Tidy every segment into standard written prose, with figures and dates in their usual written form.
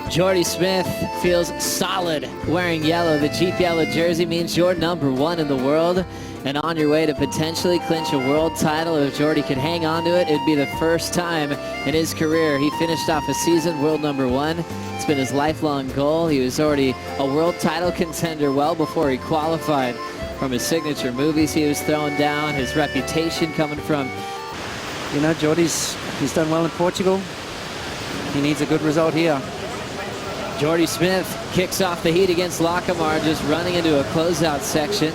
Jordy Smith feels solid wearing yellow. The Jeep yellow jersey means you're #1 in the world and on your way to potentially clinch a world title. If Jordy could hang on to it, it'd be the first time in his career he finished off a season world #1. It's been his lifelong goal. He was already a world title contender well before he qualified. From his signature movies he was throwing down, his reputation coming from... You know, he's done well in Portugal. He needs a good result here. Jordy Smith kicks off the heat against Lacomare, just running into a closeout section.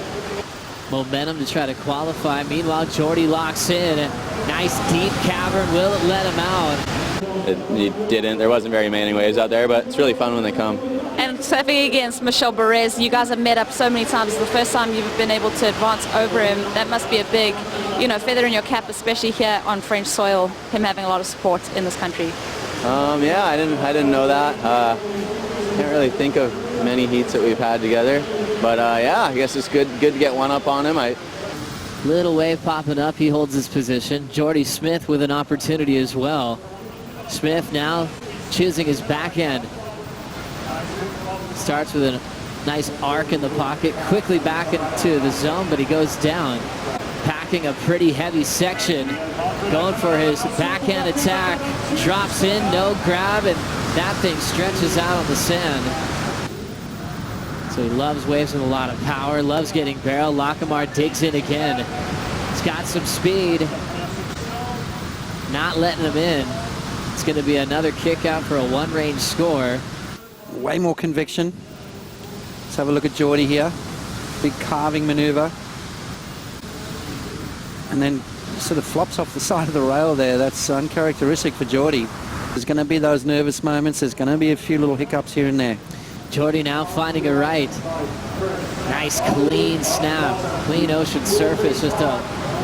Momentum to try to qualify. Meanwhile, Jordy locks in. A nice deep cavern. Will it let him out? He didn't. There wasn't very many waves out there, but it's really fun when they come. And surfing against Michel Perez, you guys have met up so many times. It's the first time you've been able to advance over him. That must be a big, feather in your cap, especially here on French soil, him having a lot of support in this country. Yeah, I didn't know that. Can't really think of many heats that we've had together, but yeah, I guess it's good to get one up on him. Little wave popping up. He holds his position. Jordy Smith with an opportunity as well. Smith now choosing his backhand. Starts with a nice arc in the pocket, quickly back into the zone, but he goes down. Packing a pretty heavy section, going for his backhand attack, drops in, no grab, and that thing stretches out on the sand. So he loves waves with a lot of power, loves getting barrel. Lacomare digs in again. He's got some speed, not letting him in. It's going to be another kick out for a one-range score. Way more conviction. Let's have a look at Jordy here. Big carving maneuver. And then sort of flops off the side of the rail there. That's uncharacteristic for Jordy. There's going to be those nervous moments. There's going to be a few little hiccups here and there. Jordy now finding a right. Nice clean snap. Clean ocean surface just to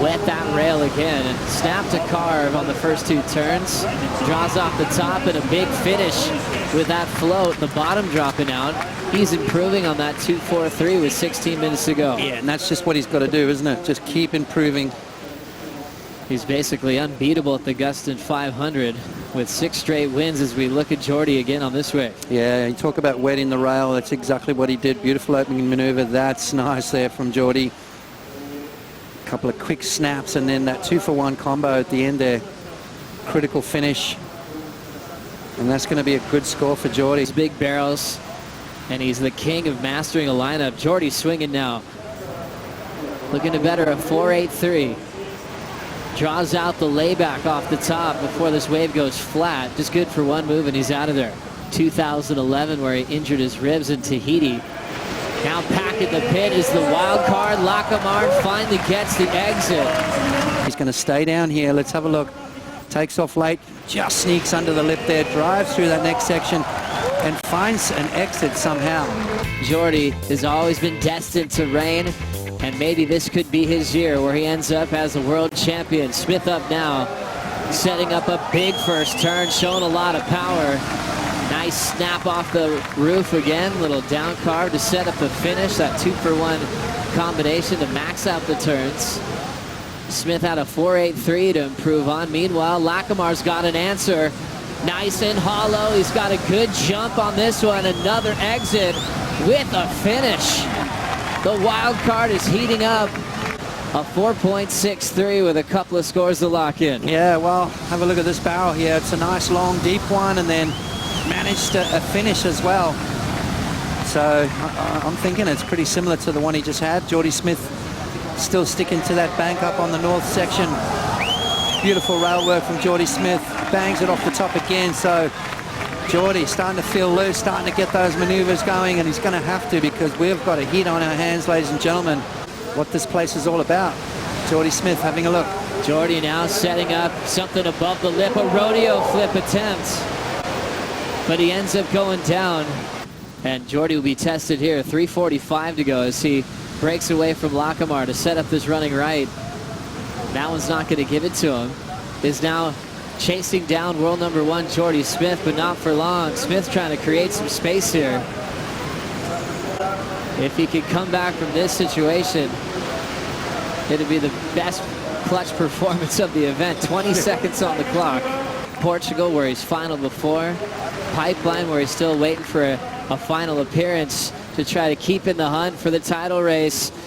wet that rail again. And snap to carve on the first two turns. Draws off the top and a big finish with that float. The bottom dropping out. He's improving on that 2.43 with 16 minutes to go. Yeah, and that's just what he's got to do, isn't it? Just keep improving. He's basically unbeatable at the Gustin 500 with 6 straight wins as we look at Jordy again on this wave. Yeah, you talk about wetting the rail. That's exactly what he did. Beautiful opening maneuver. That's nice there from Jordy. A couple of quick snaps and then that 2-for-1 combo at the end there. Critical finish. And that's going to be a good score for Jordy. He's big barrels, and he's the king of mastering a lineup. Jordy swinging now. Looking to better a 4.83. Draws out the layback off the top before this wave goes flat. Just good for one move and he's out of there. 2011 where he injured his ribs in Tahiti. Now packing the pit is the wild card. Lacomare finally gets the exit. He's going to stay down here. Let's have a look. Takes off late. Just sneaks under the lip there. Drives through that next section and finds an exit somehow. Jordy has always been destined to reign. And maybe this could be his year where he ends up as a world champion. Smith up now, setting up a big first turn, showing a lot of power. Nice snap off the roof again, little down carve to set up the finish. That 2-for-1 combination to max out the turns. Smith had a 4.83 to improve on. Meanwhile, Lacomare's got an answer. Nice and hollow. He's got a good jump on this one. Another exit with a finish. The wild card is heating up. A 4.63 with a couple of scores to lock in. Yeah, well, have a look at this barrel here. It's a nice, long, deep one, and then managed a finish as well. So I'm thinking it's pretty similar to the one he just had. Jordy Smith still sticking to that bank up on the north section. Beautiful rail work from Jordy Smith. Bangs it off the top again. So Jordy starting to feel loose, starting to get those maneuvers going, and he's going to have to because we've got a heat on our hands, ladies and gentlemen. What this place is all about. Jordy Smith having a look. Jordy now setting up something above the lip, a rodeo flip attempt. But he ends up going down. And Jordy will be tested here. 3:45 to go as he breaks away from Lacomare to set up this running right. That one's not going to give it to him. Is now chasing down world #1 Jordy Smith, but not for long. Smith trying to create some space here. If he could come back from this situation, it'd be the best clutch performance of the event. 20 seconds on the clock. Portugal, where he's final before. Pipeline, where he's still waiting for a final appearance to try to keep in the hunt for the title race.